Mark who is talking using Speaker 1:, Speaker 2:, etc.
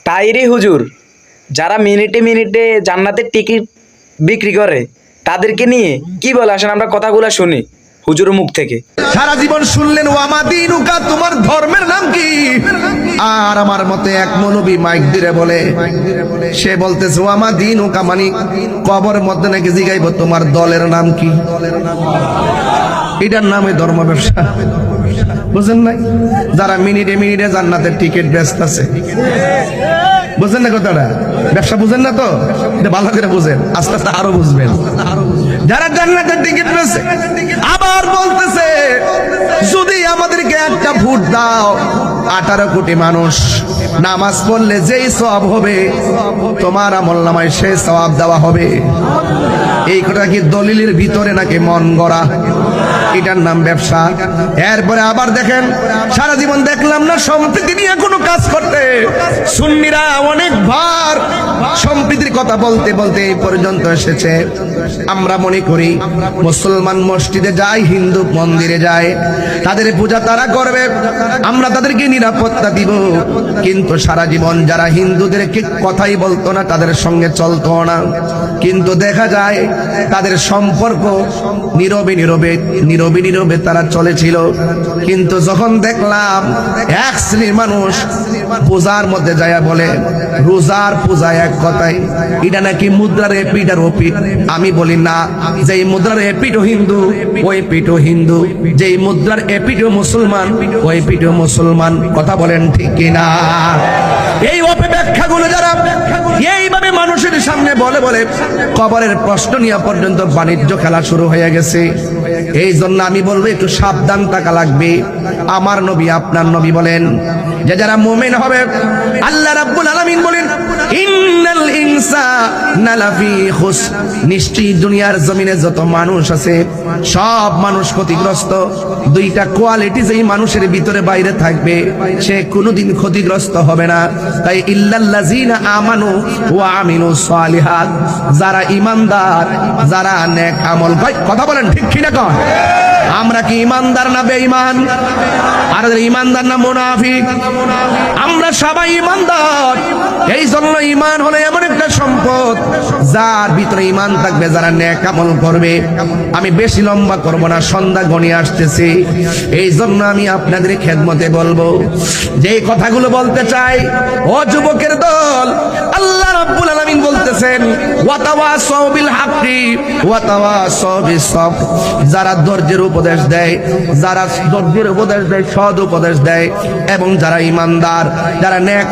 Speaker 1: তাইরি হুজুর, যারা মিনিটে মিনিটে জান্নাতের টিকিট বিক্রি করে তাদেরকে নিয়ে কি বলে আসেন আমরা কথাগুলো শুনি হুজুরের মুখ থেকে।
Speaker 2: সারা জীবন শুনলেন ওয়ামা দিনুকা, তোমার ধর্মের নাম কি? আর আমার মতে এক মৌলবী মাইক দিয়ে বলে, সে বলতেছে ওয়ামা দিনুকা মানে কবরের মধ্যে নাকি জিগাইব তোমার দলের নাম কি। এটার নামে ধর্ম ব্যবসা, বুঝেন নাই? যারা মিনিটে মিনিটে জান্নাতের টিকিট বেচতেছে, বুঝেন না কথাটা? ব্যবসা বুঝেন না তো, এটা ভালো করে বুঝেন, আস্তে আস্তে আরো বুঝবেন। যারা জান্নাতের টিকিট বেচে আবার বলতেছে যদি আমাদেরকে একটা ভোট দাও, 18 কোটি মানুষ নামাজ পড়লে যেই সওয়াব হবে তোমার আমলনামায় সেই সওয়াব দেওয়া হবে। এই কথা কি দলিলের ভিতরে নাকি মন গড়া? এটার নাম ব্যবসা। এরপরে আবার দেখেন, সারা জীবন দেখলাম না সম্প্রীতি নিয়ে কোনো কাজ করতে। সুন্নিরা অনেক ভার সম্প্রীতির কথা বলতে বলতে এই পর্যন্ত এসেছে। আমরা মনে করি মুসলমান মসজিদে যায়, হিন্দু মন্দিরে যায়, তাদের পূজা তারা করবে, আমরা তাদেরকে নিরাপত্তা দিব। কিন্তু সারা জীবন যারা হিন্দুদেরকে কথাই বলতো না, তাদের সঙ্গে চলতো না, কিন্তু দেখা যায় তাদের সম্পর্ক নীরবে নীরবে নীরবে নীরবে তারা চলেছিল। কিন্তু যখন দেখলাম এক শ্রেণীর মানুষ পূজার মধ্যে যায় বলে রোজার পূজা এক কথায় এটা নাকি মুদ্রার এপিট আর ওপিট। আমি বলি না, যেই মুদ্রার এপিটও হিন্দু ওই পিঠও হিন্দু, যেই মুদ্রার এপিটও মুসলমান ওই পিঠও মুসলমান। কথা বলেন ঠিক কিনা? এই অপব্যাখ্যাগুলো যারা এইভাবে মানুষের সামনে বলে বলে কবরের প্রশ্ন নিয়ে পর্যন্ত বাণিজ্য খেলা শুরু হয়ে গেছে। এই জন্য আমি বলবো একটু সাবধান থাকা লাগবে। আমার নবী আপনার নবী বলেন যে যারা মুমিন হবে, আল্লাহ রাব্বুল আলামিন বলেন ইন্নাল ইনসানা লাফি খুস, নিশ্চয়ই দুনিয়ার জমিনে যত মানুষ আছে সব মানুষ ক্ষতিগ্রস্ত। দুইটা কোয়ালিটি যেই মানুষের ভিতরে বাইরে থাকবে সে কোনোদিন ক্ষতিগ্রস্ত হবে না। তাই ইল্লাল্লাযিনা আমানু ওয়া আমিলুস সালিহাত, যারা ঈমানদার, যারা নেক আমল করে। কথা বলেন ঠিক কিনা কন? আমরা কি ঈমানদার না বেঈমান? আর ঈমানদার না মুনাফিক? আমরা সবাই ঈমানদার। এই জন্য ঈমান হলো এমন একটা সম্পদ যার ভিতরে ঈমান থাকবে, যারা নেক আমল করবে। আমি বেশি লম্বা করব না, সন্ধ্যা গণিয়ে আসতেছি। এই জন্য আমি আপনাদের খেদমতে বলবো যে কথাগুলো বলতে চাই। ও যুবকের দল, আল্লাহ রাব্বুল আলামিন বলতেছেন ওয়াতাওয়াসাউ বিল হাক্কি ওয়াতাওয়াসাউ বিস সাবর, যারা ধৈর্যের উপদেশ দেয়, যারা ধৈর্যের উপদেশ দেয়, সৎ উপদেশ দেয়, এবং যারা ঈমানদার, যারা নেক